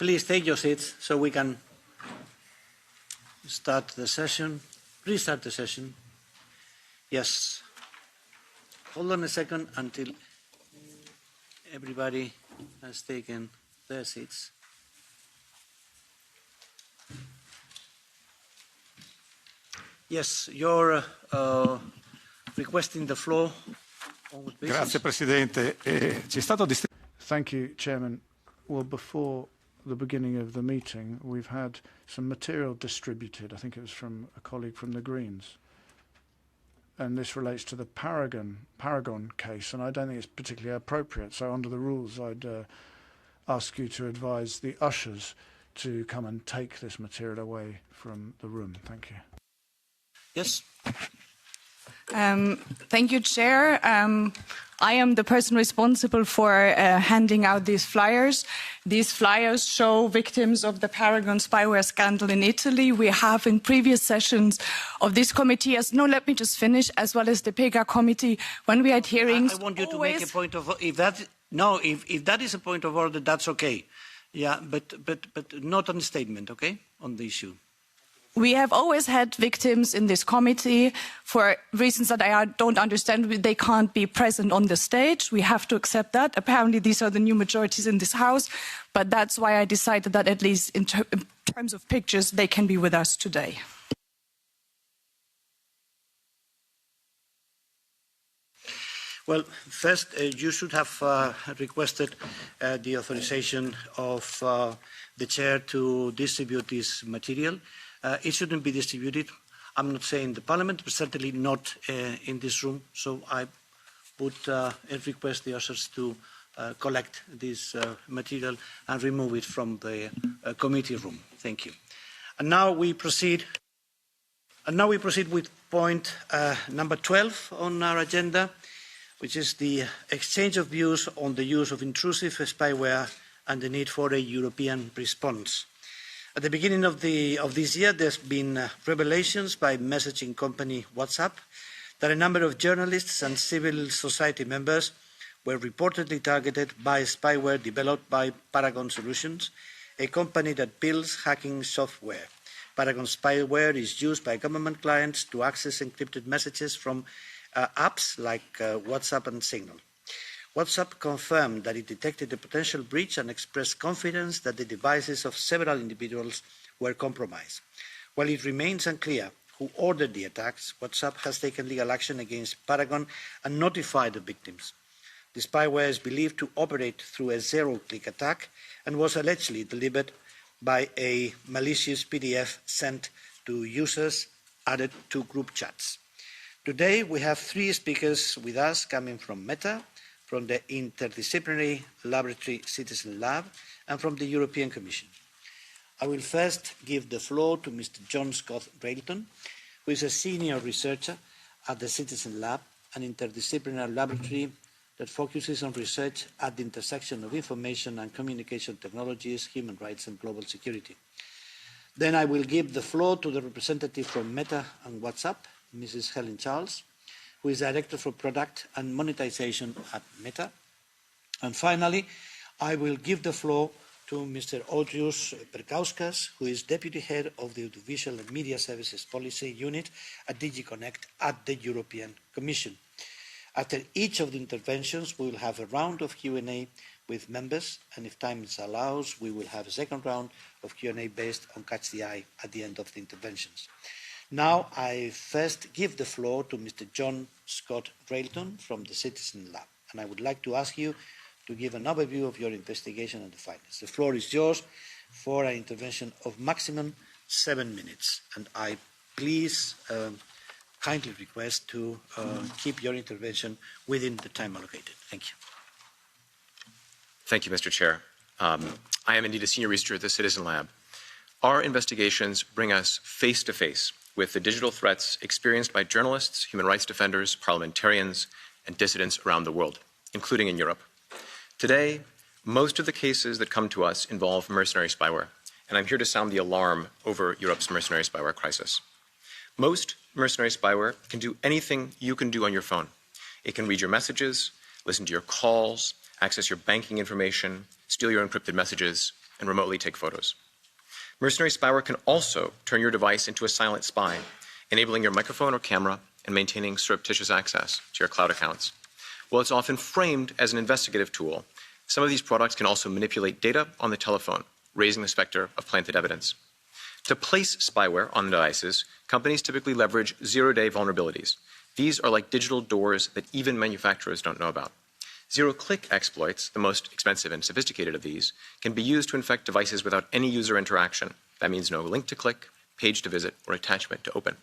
Please take your seats so we can start the session, restart the session. Yes. Hold on a second until everybody has taken their seats. Yes, you're requesting the floor. Grazie Presidente. Thank you, Chairman. Well, before the beginning of the meeting, we've had some material distributed. I think it was from a colleague from the Greens. And this relates to the Paragon case, and I don't think it's particularly appropriate. So under the rules, I'd ask you to advise the ushers to come and take this material away from the room. Thank you. Yes. Thank you, Chair. I am the person responsible for handing out these flyers. These flyers show victims of the Paragon spyware scandal in Italy. We have in previous sessions of this committee, as well as the PEGA committee, when we had hearings. I want you to make a point of if that is a point of order, that's okay. Yeah, but not on statement, okay, on the issue. We have always had victims in this committee for reasons that I don't understand. They can't be present on the stage. We have to accept that. Apparently, these are the new majorities in this House. But that's why I decided that at least in terms of pictures, they can be with us today. Well, first, you should have requested the authorization of the Chair to distribute this material. It shouldn't be distributed. I'm not saying the Parliament, but certainly not in this room. So I would request the ushers to collect this material and remove it from the committee room. Thank you. And now we proceed. With point number 12 on our agenda, which is the exchange of views on the use of intrusive spyware and the need for a European response. At the beginning of this year, there's been revelations by messaging company WhatsApp that a number of journalists and civil society members were reportedly targeted by spyware developed by Paragon Solutions, a company that builds hacking software. Paragon spyware is used by government clients to access encrypted messages from apps like WhatsApp and Signal. WhatsApp confirmed that it detected a potential breach and expressed confidence that the devices of several individuals were compromised. While it remains unclear who ordered the attacks, WhatsApp has taken legal action against Paragon and notified the victims. The spyware is believed to operate through a zero-click attack and was allegedly delivered by a malicious PDF sent to users added to group chats. Today, we have three speakers with us coming from Meta, from the Interdisciplinary Laboratory Citizen Lab, and from the European Commission. I will first give the floor to Mr. John Scott-Railton, who is a senior researcher at the Citizen Lab, an interdisciplinary laboratory that focuses on research at the intersection of information and communication technologies, human rights, and global security. Then I will give the floor to the representative from Meta and WhatsApp, Mrs. Helen Charles, who is Director for Product and Monetization at Meta. And finally, I will give the floor to Mr. Audrius Perkauskas, who is Deputy Head of the Audiovisual and Media Services Policy Unit at DG Connect at the European Commission. After each of the interventions, we will have a round of Q&A with members, and if time allows, we will have a second round of Q&A based on Catch the Eye at the end of the interventions. Now, I first give the floor to Mr. John Scott-Railton from the Citizen Lab, and I would like to ask you to give an overview of your investigation and the findings. The floor is yours for an intervention of maximum 7 minutes, and I please kindly request to keep your intervention within the time allocated. Thank you. Thank you, Mr. Chair. I am indeed a senior researcher at the Citizen Lab. Our investigations bring us face to face with the digital threats experienced by journalists, human rights defenders, parliamentarians, and dissidents around the world, including in Europe. Today, most of the cases that come to us involve mercenary spyware, and I'm here to sound the alarm over Europe's mercenary spyware crisis. Most mercenary spyware can do anything you can do on your phone. It can read your messages, listen to your calls, access your banking information, steal your encrypted messages, and remotely take photos. Mercenary spyware can also turn your device into a silent spy, enabling your microphone or camera and maintaining surreptitious access to your cloud accounts. While it's often framed as an investigative tool, some of these products can also manipulate data on the telephone, raising the specter of planted evidence. To place spyware on devices, companies typically leverage zero-day vulnerabilities. These are like digital doors that even manufacturers don't know about. Zero-click exploits, the most expensive and sophisticated of these, can be used to infect devices without any user interaction. That means no link to click, page to visit, or attachment to open.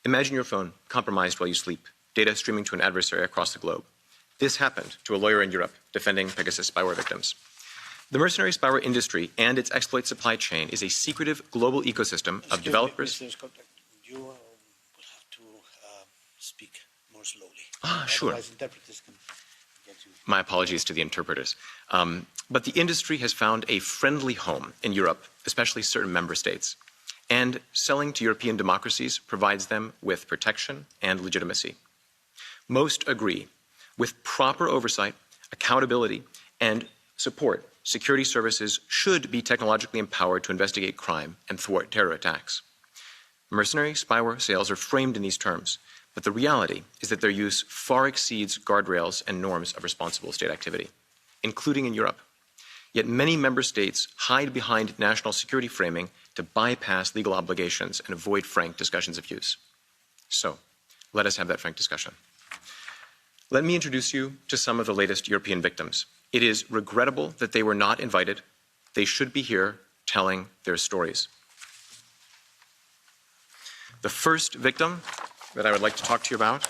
Imagine your phone compromised while you sleep, data streaming to an adversary across the globe. This happened to a lawyer in Europe defending Pegasus spyware victims. The mercenary spyware industry and its exploit supply chain is a secretive global ecosystem of developers. Mr. Scott, you will have to speak more slowly. Sure. Otherwise, interpreters can get you. My apologies to the interpreters. But the industry has found a friendly home in Europe, especially certain member states. And selling to European democracies provides them with protection and legitimacy. Most agree. With proper oversight, accountability, and support, security services should be technologically empowered to investigate crime and thwart terror attacks. Mercenary spyware sales are framed in these terms, but the reality is that their use far exceeds guardrails and norms of responsible state activity, including in Europe. Yet many member states hide behind national security framing to bypass legal obligations and avoid frank discussions of use. So, let us have that frank discussion. Let me introduce you to some of the latest European victims. It is regrettable that they were not invited. They should be here telling their stories. The first victim that I would like to talk to you about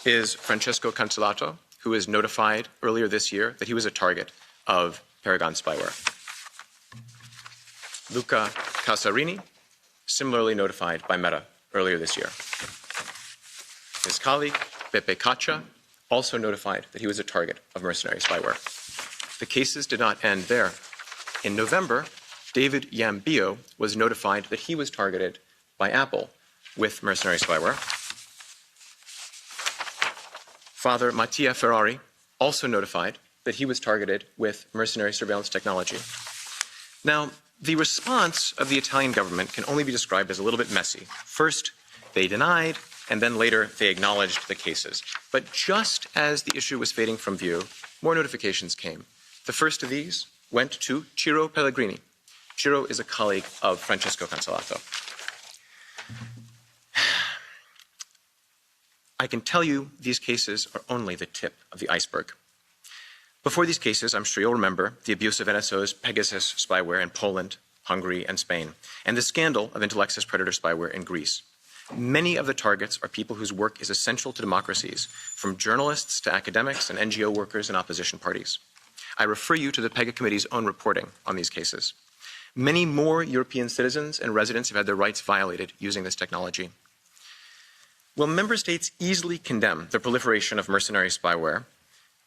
is Francesco Cancellato, who was notified earlier this year that he was a target of Paragon spyware. Luca Casarini, similarly notified by Meta earlier this year. His colleague, Pepe Caccia, also notified that he was a target of mercenary spyware. The cases did not end there. In November, David Yambio was notified that he was targeted by Apple with mercenary spyware. Father Mattia Ferrari also notified that he was targeted with mercenary surveillance technology. Now, the response of the Italian government can only be described as a little bit messy. First, they denied, and then later they acknowledged the cases. But just as the issue was fading from view, more notifications came. The first of these went to Ciro Pellegrini. Ciro is a colleague of Francesco Cancellato. I can tell you these cases are only the tip of the iceberg. Before these cases, I'm sure you'll remember the abuse of NSO's Pegasus spyware in Poland, Hungary, and Spain, and the scandal of Intellex's predator spyware in Greece. Many of the targets are people whose work is essential to democracies, from journalists to academics and NGO workers and opposition parties. I refer you to the PEGA Committee's own reporting on these cases. Many more European citizens and residents have had their rights violated using this technology. While member states easily condemn the proliferation of mercenary spyware,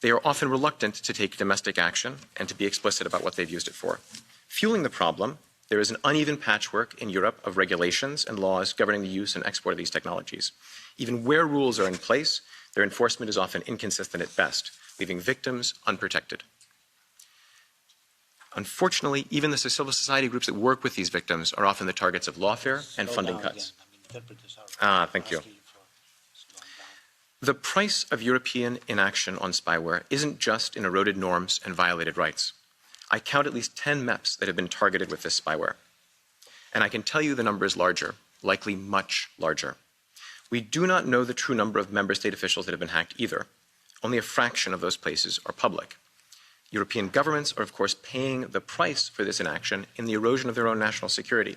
they are often reluctant to take domestic action and to be explicit about what they've used it for. Fueling the problem, there is an uneven patchwork in Europe of regulations and laws governing the use and export of these technologies. Even where rules are in place, their enforcement is often inconsistent at best, leaving victims unprotected. Unfortunately, even the civil society groups that work with these victims are often the targets of lawfare and funding cuts. Thank you. The price of European inaction on spyware isn't just in eroded norms and violated rights. I count at least 10 MEPs that have been targeted with this spyware. And I can tell you the number is larger, likely much larger. We do not know the true number of member state officials that have been hacked either. Only a fraction of those places are public. European governments are, of course, paying the price for this inaction in the erosion of their own national security.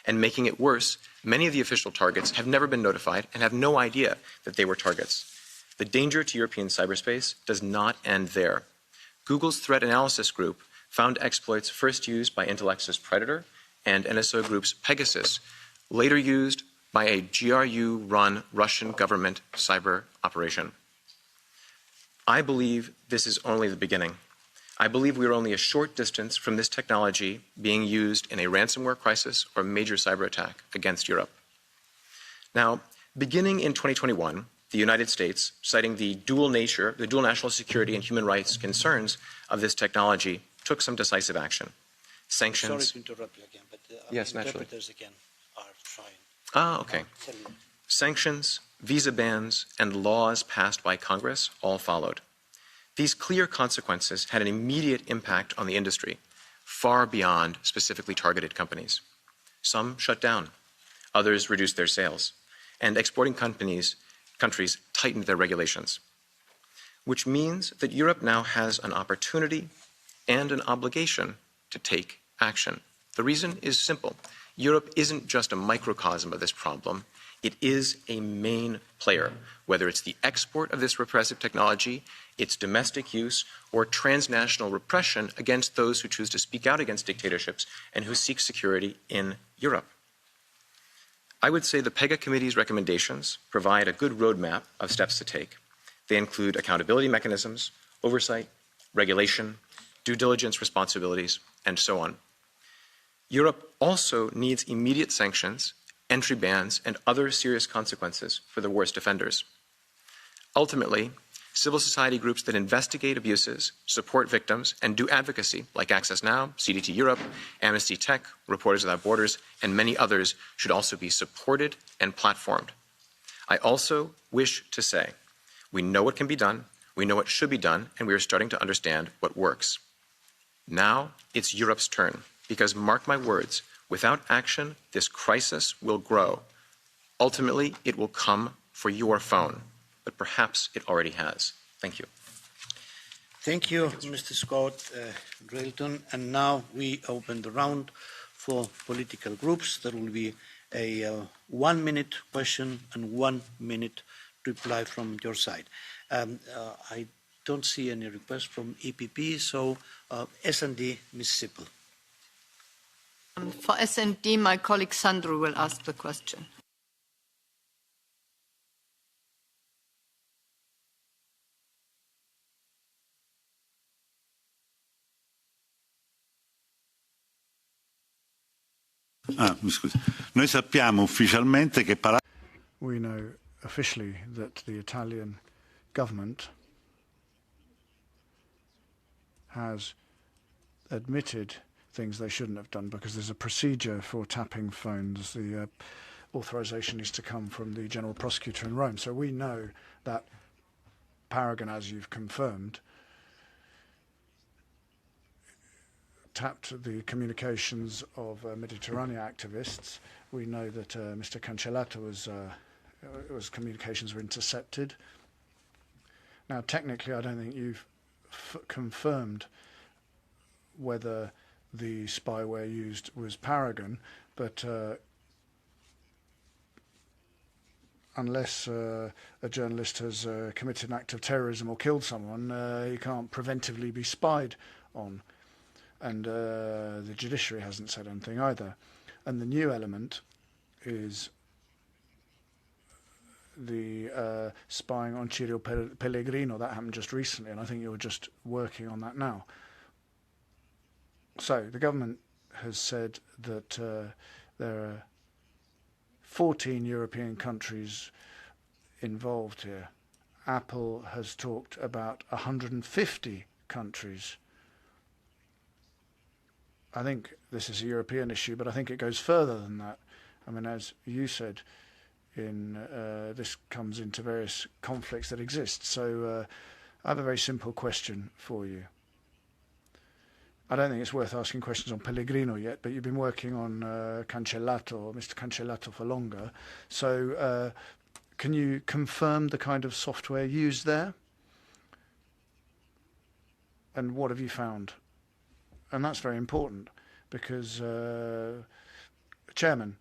And making it worse, many of the official targets have never been notified and have no idea that they were targets. The danger to European cyberspace does not end there. Google's threat analysis group found exploits first used by Intellex's Predator and NSO Group's Pegasus, later used by a GRU-run Russian government cyber operation. I believe this is only the beginning. I believe we are only a short distance from this technology being used in a ransomware crisis or a major cyber attack against Europe. Now, beginning in 2021, the United States, citing the dual national security and human rights concerns of this technology, took some decisive action. sanctions. Sorry to interrupt you again, but Yes, naturally. interpreters again are trying. Okay. Sanctions, visa bans, and laws passed by Congress all followed. These clear consequences had an immediate impact on the industry, far beyond specifically targeted companies. Some shut down, others reduced their sales, and exporting countries tightened their regulations, which means that Europe now has an opportunity and an obligation to take action. The reason is simple. Europe isn't just a microcosm of this problem. It is a main player, whether it's the export of this repressive technology, its domestic use, or transnational repression against those who choose to speak out against dictatorships and who seek security in Europe. I would say the PEGA Committee's recommendations provide a good roadmap of steps to take. They include accountability mechanisms, oversight, regulation, due diligence responsibilities, and so on. Europe also needs immediate sanctions, entry bans, and other serious consequences for the worst offenders. Ultimately, civil society groups that investigate abuses, support victims, and do advocacy, like Access Now, CDT Europe, Amnesty Tech, Reporters Without Borders, and many others, should also be supported and platformed. I also wish to say, we know what can be done, we know what should be done, and we are starting to understand what works. Now it's Europe's turn, because mark my words, without action, this crisis will grow. Ultimately, it will come for your phone, but perhaps it already has. Thank you. Thank you, Mr. Scott-Railton. And now we open the round for political groups. There will be a 1-minute question and 1-minute reply from your side. I don't see any requests from EPP, so S&D, Ms. Sippel. For S&D, my colleague Sandro will ask the question. Mi scusi. Noi sappiamo ufficialmente che We know officially that the Italian government has admitted things they shouldn't have done because there's a procedure for tapping phones. The authorization needs to come from the general prosecutor in Rome. So we know that Paragon, as you've confirmed, tapped the communications of Mediterranean activists. We know that Mr. Cancellato was communications were intercepted. Now, technically, I don't think you've confirmed whether the spyware used was Paragon, but unless a journalist has committed an act of terrorism or killed someone, he can't preventively be spied on. And the judiciary hasn't said anything either. And the new element is the spying on Ciro Pellegrino. That happened just recently, and I think you're just working on that now. So the government has said that there are 14 European countries involved here. Apple has talked about 150 countries. I think this is a European issue, but I think it goes further than that. I mean, as you said, this comes into various conflicts that exist. So I have a very simple question for you. I don't think it's worth asking questions on Pellegrino yet, but you've been working on Cancellato, Mr. Cancellato, for longer. So can you confirm the kind of software used there? And what have you found? And that's very important because, Chairman,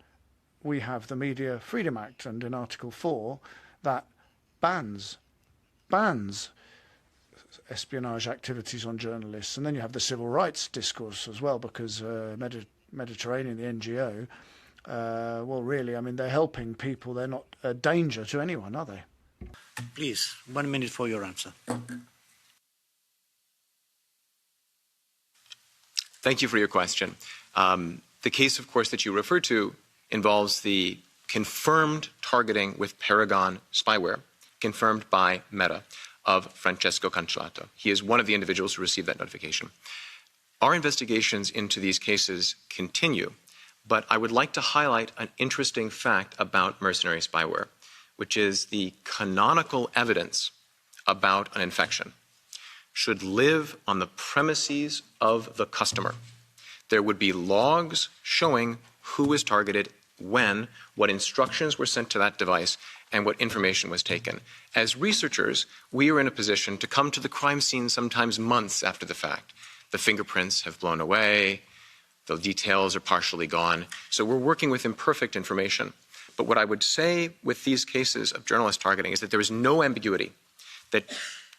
we have the Media Freedom Act, and in Article 4 that bans espionage activities on journalists. And then you have the civil rights discourse as well, because Mediterranean, the NGO, well, really, I mean, they're helping people. They're not a danger to anyone, are they? Please, 1 minute for your answer. Thank you for your question. The case, of course, that you referred to involves the confirmed targeting with Paragon spyware, confirmed by Meta, of Francesco Cancellato. He is one of the individuals who received that notification. Our investigations into these cases continue, but I would like to highlight an interesting fact about mercenary spyware, which is the canonical evidence about an infection should live on the premises of the customer. There would be logs showing who was targeted, when, what instructions were sent to that device, and what information was taken. As researchers, we are in a position to come to the crime scene sometimes months after the fact. The fingerprints have blown away, the details are partially gone, so we're working with imperfect information. But what I would say with these cases of journalist targeting is that there is no ambiguity that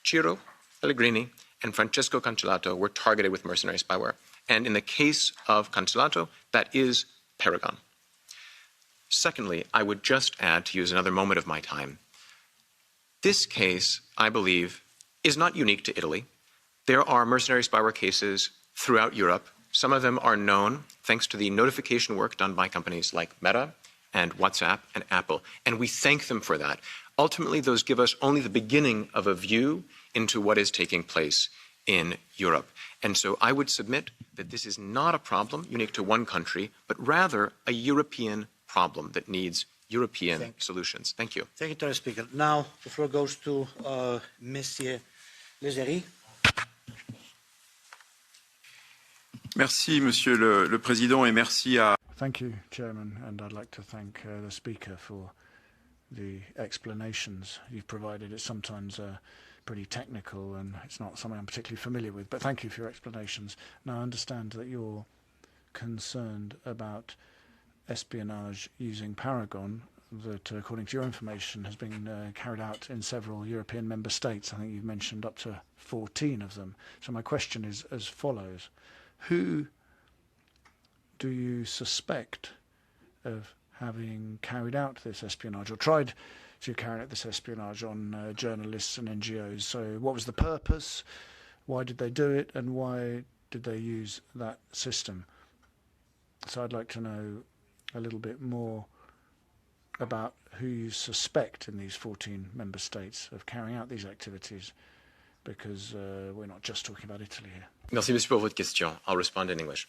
Ciro Pellegrini and Francesco Cancellato were targeted with mercenary spyware. And in the case of Cancellato, that is Paragon. Secondly, I would just add, to use another moment of my time, this case, I believe, is not unique to Italy. There are mercenary spyware cases throughout Europe. Some of them are known thanks to the notification work done by companies like Meta and WhatsApp and Apple, and we thank them for that. Ultimately, those give us only the beginning of a view into what is taking place in Europe. And so I would submit that this is not a problem unique to one country, but rather a European problem that needs European solutions. Thank you. Thank you, Mr. Speaker. Now the floor goes to Monsieur Lézery. Merci, Monsieur le Président, et merci à... Thank you, Chairman, and I'd like to thank the Speaker for the explanations you've provided. It's sometimes pretty technical and it's not something I'm particularly familiar with, but thank you for your explanations. Now I understand that you're concerned about espionage using Paragon that, according to your information, has been carried out in several European member states. I think you've mentioned up to 14 of them. So my question is as follows. Who do you suspect of having carried out this espionage or tried to carry out this espionage on journalists and NGOs? So what was the purpose? Why did they do it? And why did they use that system? So I'd like to know a little bit more about who you suspect in these 14 member states of carrying out these activities, because we're not just talking about Italy here. Merci, Monsieur, pour votre question. I'll respond in English.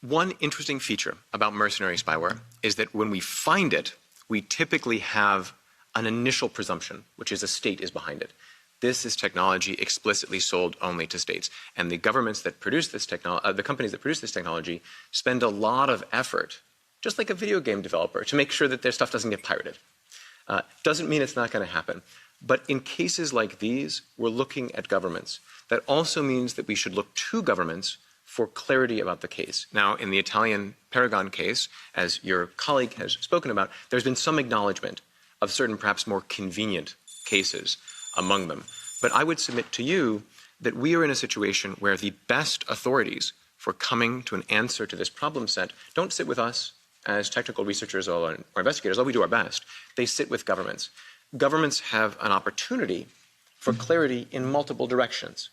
One interesting feature about mercenary spyware is that when we find it, we typically have an initial presumption, which is a state is behind it. This is technology explicitly sold only to states. And the governments that produce this technology, the companies that produce this technology, spend a lot of effort, just like a video game developer, to make sure that their stuff doesn't get pirated. Doesn't mean it's not going to happen. But in cases like these, we're looking at governments. That also means that we should look to governments for clarity about the case. Now, in the Italian Paragon case, as your colleague has spoken about, there's been some acknowledgement of certain perhaps more convenient cases among them. But I would submit to you that we are in a situation where the best authorities for coming to an answer to this problem set don't sit with us as technical researchers or investigators, although we do our best. They sit with governments. Governments have an opportunity for clarity in multiple directions.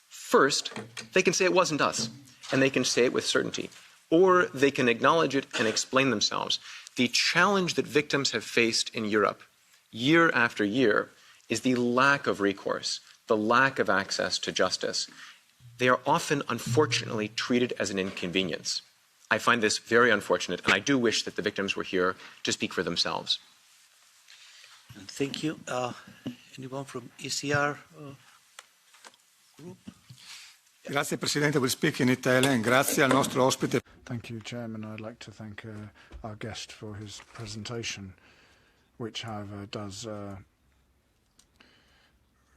First, they can say it wasn't us, and they can say it with certainty. Or they can acknowledge it and explain themselves. The challenge that victims have faced in Europe year after year is the lack of recourse, the lack of access to justice. They are often, unfortunately, treated as an inconvenience. I find this very unfortunate, and I do wish that the victims were here to speak for themselves. Thank you. Anyone from ECR group? Grazie Presidente, we'll speak in Italian. Grazie al nostro ospite. Thank you, Chairman. I'd like to thank our guest for his presentation, which, however, does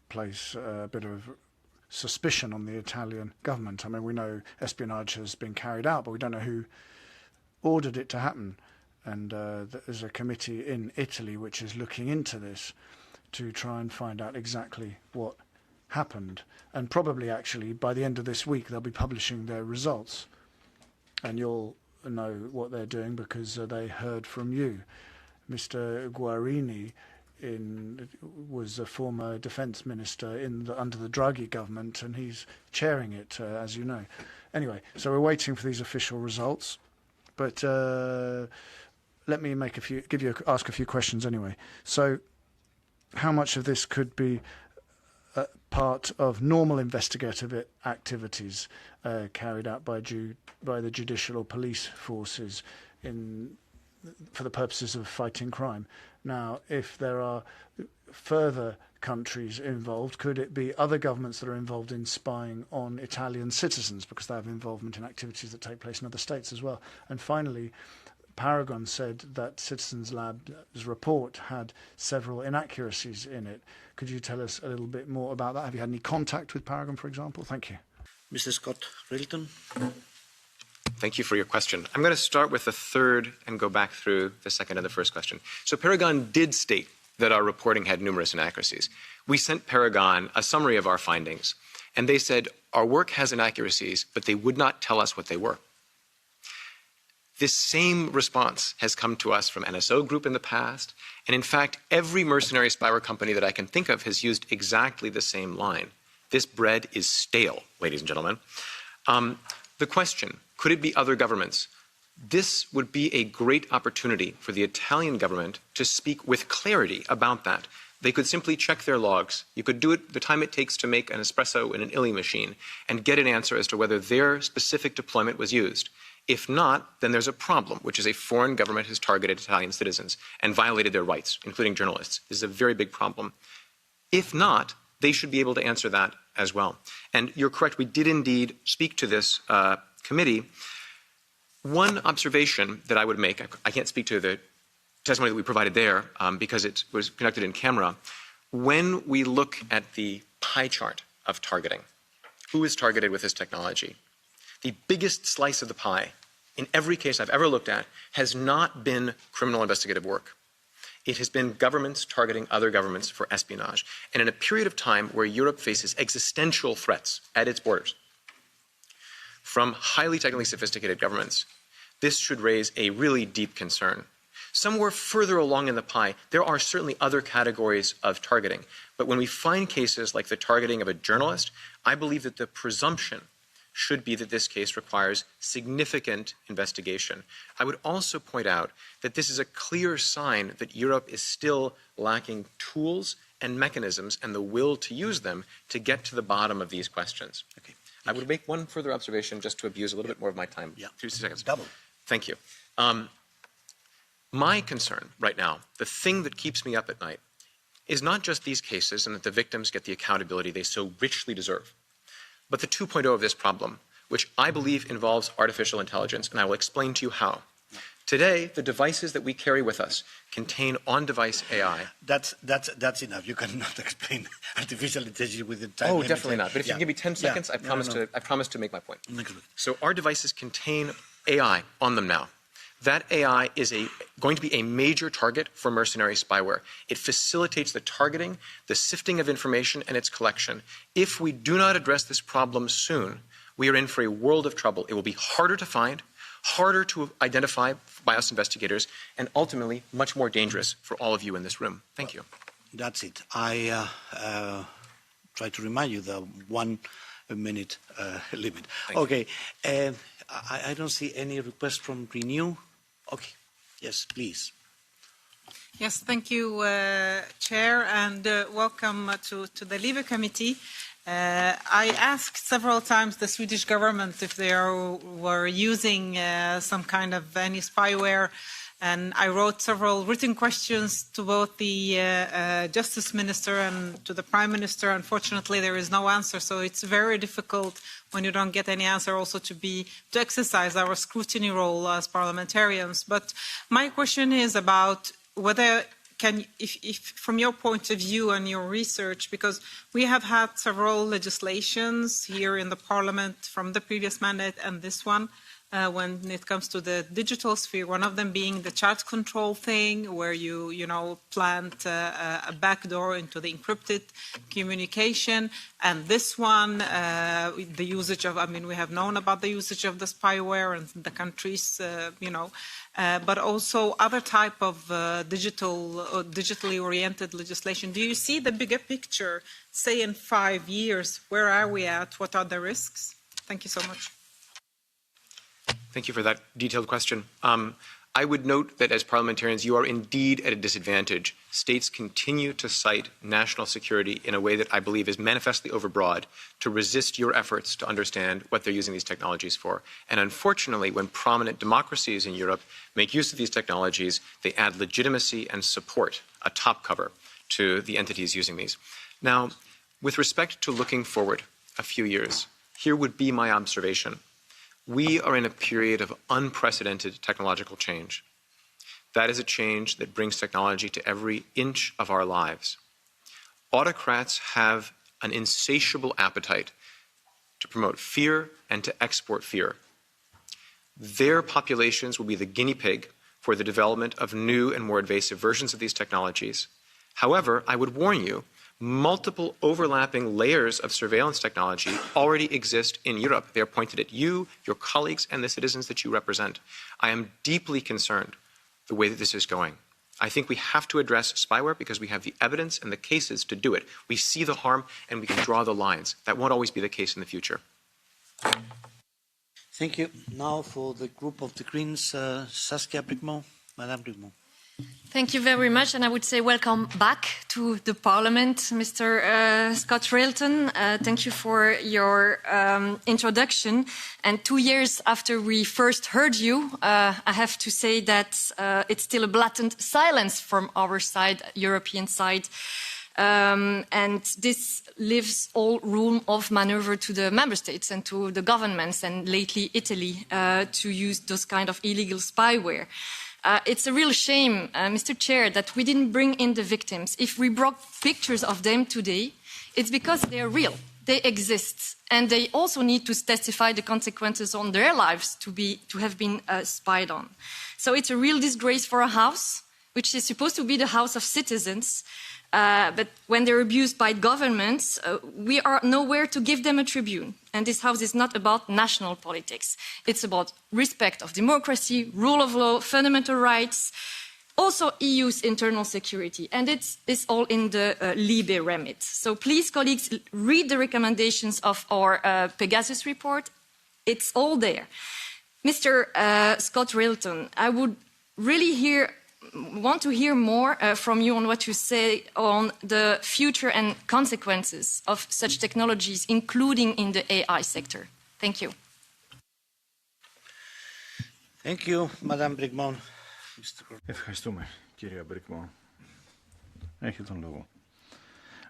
place a bit of suspicion on the Italian government. I mean, we know espionage has been carried out, but we don't know who ordered it to happen. And there's a committee in Italy which is looking into this to try and find out exactly what happened. And probably, actually, by the end of this week, they'll be publishing their results. And you'll know what they're doing because they heard from you. Mr. Guarini was a former defence minister under the Draghi government, and he's chairing it, as you know. Anyway, so we're waiting for these official results. But let me ask a few questions anyway. So, how much of this could be part of normal investigative activities carried out by the judicial or police forces for the purposes of fighting crime. Now, if there are further countries involved, could it be other governments that are involved in spying on Italian citizens because they have involvement in activities that take place in other states as well? And finally, Paragon said that Citizens Lab's report had several inaccuracies in it. Could you tell us a little bit more about that? Have you had any contact with Paragon, for example? Thank you. Mr. Scott-Railton. Thank you for your question. I'm going to start with the third and go back through the second and the first question. So Paragon did state that our reporting had numerous inaccuracies. We sent Paragon a summary of our findings, and they said our work has inaccuracies, but they would not tell us what they were. This same response has come to us from NSO Group in the past, and in fact, every mercenary spyware company that I can think of has used exactly the same line. This bread is stale, ladies and gentlemen. The question, could it be other governments? This would be a great opportunity for the Italian government to speak with clarity about that. They could simply check their logs. You could do it the time it takes to make an espresso in an Illy machine and get an answer as to whether their specific deployment was used. If not, then there's a problem, which is a foreign government has targeted Italian citizens and violated their rights, including journalists. This is a very big problem. If not, they should be able to answer that as well. And you're correct, we did indeed speak to this committee. One observation that I would make, I can't speak to the testimony that we provided there because it was conducted in camera. When we look at the pie chart of targeting, who is targeted with this technology? The biggest slice of the pie, in every case I've ever looked at, has not been criminal investigative work. It has been governments targeting other governments for espionage. And in a period of time where Europe faces existential threats at its borders from highly technically sophisticated governments, this should raise a really deep concern. Somewhere further along in the pie, there are certainly other categories of targeting. But when we find cases like the targeting of a journalist, I believe that the presumption should be that this case requires significant investigation. I would also point out that this is a clear sign that Europe is still lacking tools and mechanisms and the will to use them to get to the bottom of these questions. Okay. I would make one further observation just to abuse a little bit more of my time. Yeah. 2 seconds. Double. Thank you. My concern right now, the thing that keeps me up at night, is not just these cases and that the victims get the accountability they so richly deserve, but the 2.0 of this problem, which I believe involves artificial intelligence, and I will explain to you how. Today, the devices that we carry with us contain on-device AI. That's enough. You cannot explain artificial intelligence within time. Oh, definitely not. But if you give me 10 seconds, I promise to make my point. So our devices contain AI on them now. That AI is going to be a major target for mercenary spyware. It facilitates the targeting, the sifting of information, and its collection. If we do not address this problem soon, we are in for a world of trouble. It will be harder to find, harder to identify by us investigators, and ultimately much more dangerous for all of you in this room. Thank you. That's it. I try to remind you the 1 minute limit. Okay. I don't see any request from Renew. Okay. Yes, please. Yes, thank you, Chair, and welcome to the LIBE Committee. I asked several times the Swedish government if they were using some kind of any spyware, and I wrote several written questions to both the Justice Minister and to the Prime Minister. Unfortunately, there is no answer, so it's very difficult when you don't get any answer also to exercise our scrutiny role as parliamentarians. But my question is about whether if from your point of view and your research, because we have had several legislations here in the Parliament from the previous mandate and this one, when it comes to the digital sphere, one of them being the chat control thing, where you plant a backdoor into the encrypted communication, and this one, the usage of, we have known about the usage of the spyware and the countries, but also other type of digitally oriented legislation. Do you see the bigger picture, say in 5 years? Where are we at? What are the risks? Thank you so much. Thank you for that detailed question. I would note that as parliamentarians, you are indeed at a disadvantage. States continue to cite national security in a way that I believe is manifestly overbroad to resist your efforts to understand what they're using these technologies for. And unfortunately, when prominent democracies in Europe make use of these technologies, they add legitimacy and support, a top cover, to the entities using these. Now, with respect to looking forward a few years, here would be my observation. We are in a period of unprecedented technological change. That is a change that brings technology to every inch of our lives. Autocrats have an insatiable appetite to promote fear and to export fear. Their populations will be the guinea pig for the development of new and more invasive versions of these technologies. However, I would warn you, multiple overlapping layers of surveillance technology already exist in Europe. They are pointed at you, your colleagues, and the citizens that you represent. I am deeply concerned the way that this is going. I think we have to address spyware because we have the evidence and the cases to do it. We see the harm and we can draw the lines. That won't always be the case in the future. Thank you. Now for the group of the Greens, Saskia Brigmont. Madame Brigmont. Thank you very much, and I would say welcome back to the Parliament, Mr. Scott-Railton. Thank you for your introduction. And 2 years after we first heard you, I have to say that it's still a blatant silence from our side, European side. And this leaves all room of maneuver to the member states and to the governments, and lately Italy, to use those kind of illegal spyware. It's a real shame, Mr. Chair, that we didn't bring in the victims. If we brought pictures of them today, it's because they're real. They exist. And they also need to testify the consequences on their lives to have been spied on. So it's a real disgrace for a house, which is supposed to be the house of citizens. But when they're abused by governments, we are nowhere to give them a tribune. And this house is not about national politics. It's about respect of democracy, rule of law, fundamental rights, also EU's internal security. And it's all in the LIBE remit. So please, colleagues, read the recommendations of our Pegasus report. It's all there. Mr. Scott-Railton, I would really want to hear more from you on what you say on the future and consequences of such technologies, including in the AI sector. Thank you. Thank you, Madame Brigmont. Ευχαριστούμε, κυρία Μπρικμόν. Έχει τον λόγο.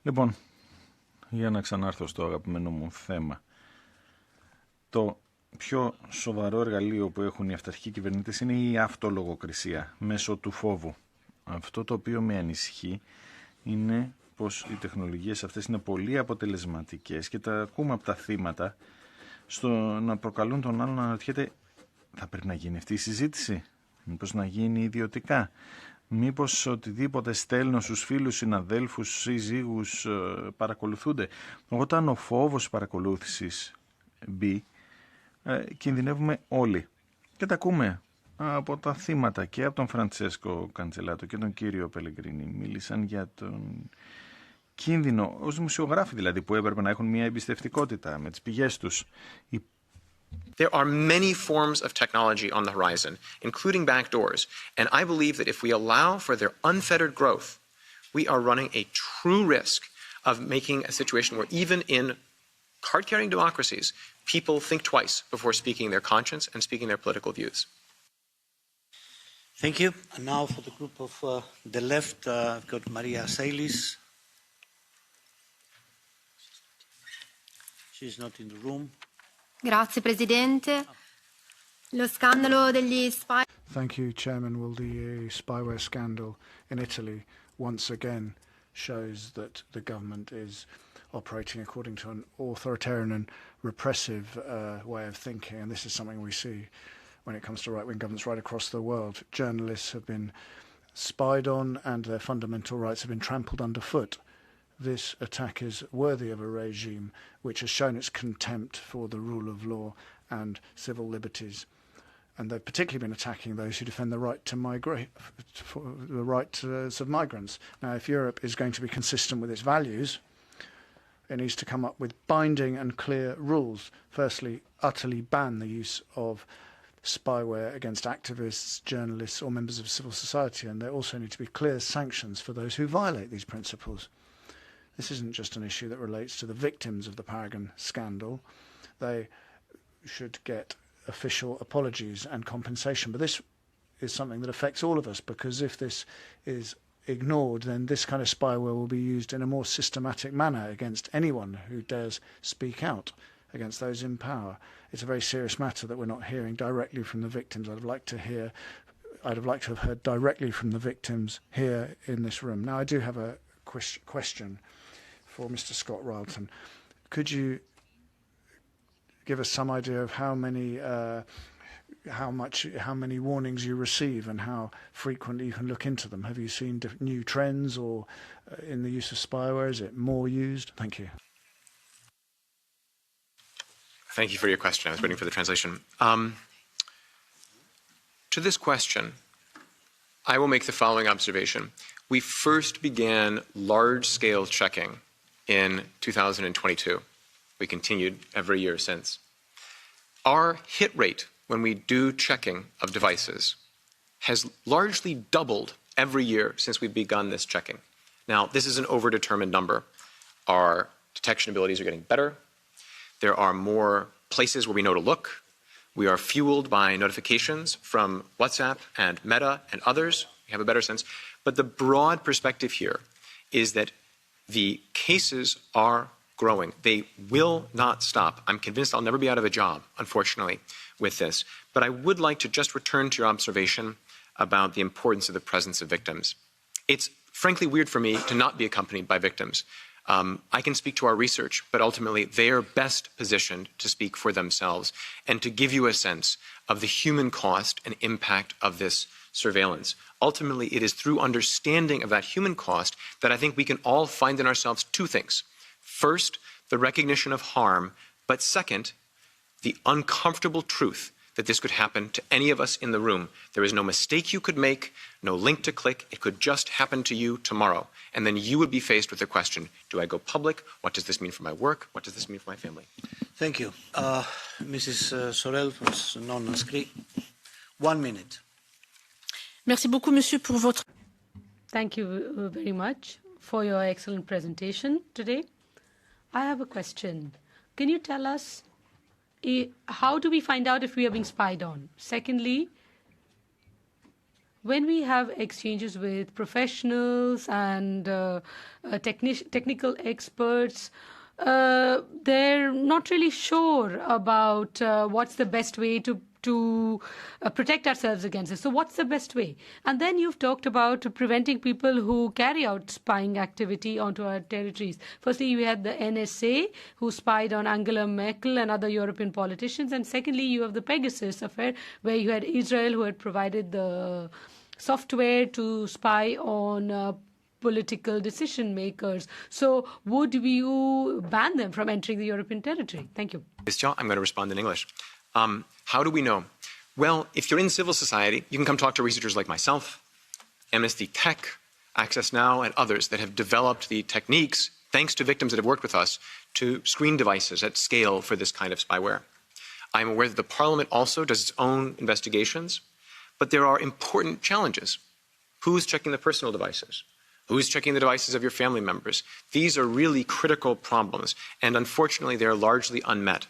Λοιπόν, για να ξανάρθω στο αγαπημένο μου θέμα. Το πιο σοβαρό εργαλείο που έχουν οι αυταρχικοί κυβερνήτες είναι η αυτολογοκρισία μέσω του φόβου. Αυτό το οποίο με ανησυχεί είναι πως οι τεχνολογίες αυτές είναι πολύ αποτελεσματικές και τα ακούμε από τα θύματα στο να προκαλούν τον άλλον να αναρωτιέται, θα πρέπει να γίνει αυτή η συζήτηση, μήπως να γίνει ιδιωτικά, μήπως οτιδήποτε στέλνω στους φίλους, συναδέλφους, συζύγους παρακολουθούνται. Όταν ο φόβος παρακολούθησης μπει, κινδυνεύουμε όλοι. Και τα ακούμε από τα θύματα και από τον Φραντσέσκο Καντσελάτο και τον κύριο Πελεγκρίνη. Μίλησαν για τον κίνδυνο, ως δημοσιογράφοι δηλαδή, που έπρεπε να έχουν μια εμπιστευτικότητα με τις πηγές τους. There are many forms of technology on the horizon, including backdoors, and I believe that if we allow for their unfettered growth, we are running a true risk of making a situation where even in card-carrying democracies, people think twice before speaking their conscience and speaking their political views. Thank you. And now for the group of the left, I've got Maria Salis. She's not in the room. Grazie Presidente. Lo scandalo degli spy. Thank you, Chairman. Well, the spyware scandal in Italy once again shows that the government is operating according to an authoritarian and repressive way of thinking, and this is something we see when it comes to right-wing governments right across the world. Journalists have been spied on and their fundamental rights have been trampled underfoot. This attack is worthy of a regime which has shown its contempt for the rule of law and civil liberties. And they've particularly been attacking those who defend the right to migrate, for the rights of migrants. Now, if Europe is going to be consistent with its values, it needs to come up with binding and clear rules. Firstly, utterly ban the use of spyware against activists, journalists, or members of civil society, and there also need to be clear sanctions for those who violate these principles. This isn't just an issue that relates to the victims of the Paragon scandal. They should get official apologies and compensation, but this is something that affects all of us, because if this is ignored, then this kind of spyware will be used in a more systematic manner against anyone who dares speak out against those in power. It's a very serious matter that we're not hearing directly from the victims. I'd have liked to have heard directly from the victims here in this room. Now, I do have a question for Mr. Scott-Railton. Could you give us some idea of how many warnings you receive and how frequently you can look into them? Have you seen new trends or in the use of spyware? Is it more used? Thank you. Thank you for your question. I was waiting for the translation. To this question, I will make the following observation. We first began large-scale checking in 2022. We continued every year since. Our hit rate when we do checking of devices has largely doubled every year since we've begun this checking. Now, this is an overdetermined number. Our detection abilities are getting better. There are more places where we know to look. We are fueled by notifications from WhatsApp and Meta and others. We have a better sense. But the broad perspective here is that the cases are growing. They will not stop. I'm convinced I'll never be out of a job, unfortunately, with this. But I would like to just return to your observation about the importance of the presence of victims. It's frankly weird for me to not be accompanied by victims. I can speak to our research, but ultimately they are best positioned to speak for themselves and to give you a sense of the human cost and impact of this surveillance. Ultimately, it is through understanding of that human cost that I think we can all find in ourselves two things. First, the recognition of harm, but second, the uncomfortable truth that this could happen to any of us in the room. There is no mistake you could make, no link to click. It could just happen to you tomorrow. And then you would be faced with the question, do I go public? What does this mean for my work? What does this mean for my family? Thank you. Mrs. Sorel from non-inscrit. 1 minute. Merci beaucoup, monsieur, pour votre... Thank you very much for your excellent presentation today. I have a question. Can you tell us how do we find out if we are being spied on? Secondly, when we have exchanges with professionals and technical experts, they're not really sure about what's the best way to protect ourselves against this. So what's the best way? And then you've talked about preventing people who carry out spying activity onto our territories. Firstly, you had the NSA who spied on Angela Merkel and other European politicians. And secondly, you have the Pegasus affair where you had Israel who had provided the software to spy on political decision makers. So would you ban them from entering the European territory? Thank you. I'm going to respond in English. How do we know? Well, if you're in civil society, you can come talk to researchers like myself, Amnesty Tech, Access Now, and others that have developed the techniques, thanks to victims that have worked with us, to screen devices at scale for this kind of spyware. I'm aware that the Parliament also does its own investigations, but there are important challenges. Who's checking the personal devices? Who's checking the devices of your family members? These are really critical problems, and unfortunately, they are largely unmet.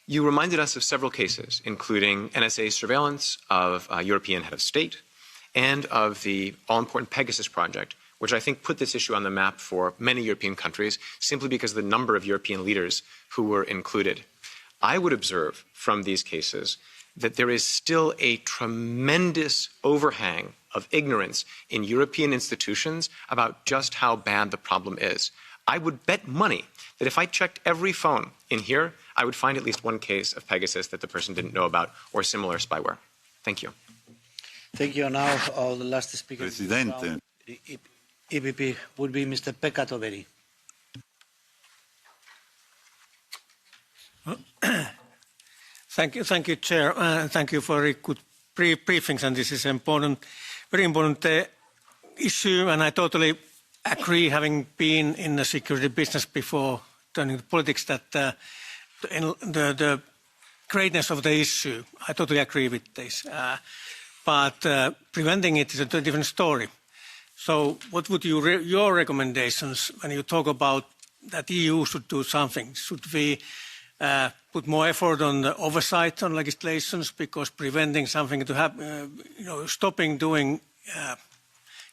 You reminded us of several cases, including NSA surveillance of a European head of state and of the all-important Pegasus project, which I think put this issue on the map for many European countries simply because of the number of European leaders who were included. I would observe from these cases that there is still a tremendous overhang of ignorance in European institutions about just how bad the problem is. I would bet money that if I checked every phone in here, I would find at least one case of Pegasus that the person didn't know about or similar spyware. Thank you. Thank you. Now, the last speaker Presidente. The EPP would be Mr. Pekka Toveri. Thank you, Chair. Thank you for very good briefings, and this is important, very important issue, and I totally agree, having been in the security business before turning to politics, that the greatness of the issue. I totally agree with this. But preventing it is a different story. So what would your recommendations when you talk about that EU should do something? Should we put more effort on the oversight on legislations, because preventing something to happen, stopping doing,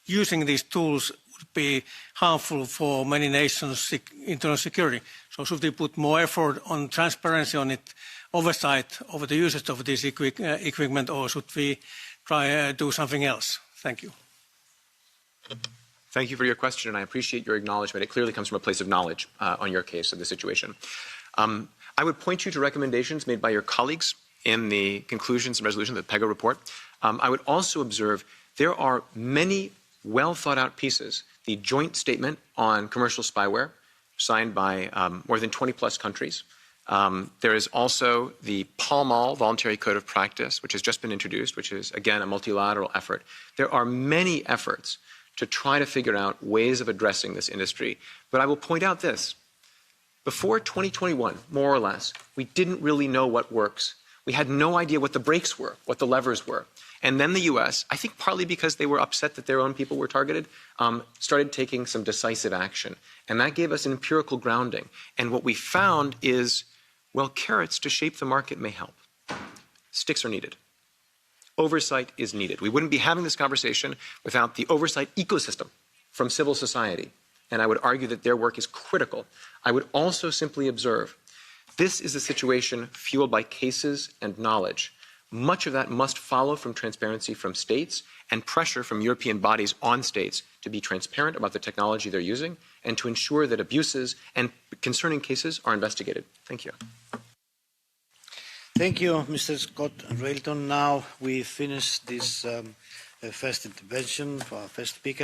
using these tools would be harmful for many nations' internal security. So should we put more effort on transparency on it, oversight over the usage of this equipment, or should we try do something else? Thank you. Thank you for your question, and I appreciate your acknowledgement. It clearly comes from a place of knowledge on your case of the situation. I would point you to recommendations made by your colleagues in the conclusions and resolution of the PEGA report. I would also observe there are many well-thought-out pieces. The joint statement on commercial spyware, signed by more than 20-plus countries. There is also the Pall Mall Voluntary Code of Practice, which has just been introduced, which is, again, a multilateral effort. There are many efforts to try to figure out ways of addressing this industry. But I will point out this. Before 2021, more or less, we didn't really know what works. We had no idea what the brakes were, what the levers were. And then the U.S., I think partly because they were upset that their own people were targeted, started taking some decisive action. And that gave us an empirical grounding. And what we found is, well, carrots to shape the market may help. Sticks are needed. Oversight is needed. We wouldn't be having this conversation without the oversight ecosystem from civil society. And I would argue that their work is critical. I would also simply observe, this is a situation fueled by cases and knowledge. Much of that must follow from transparency from states and pressure from European bodies on states to be transparent about the technology they're using and to ensure that abuses and concerning cases are investigated. Thank you. Thank you, Mr. Scott-Railton. Now we finish this first intervention for our first speaker.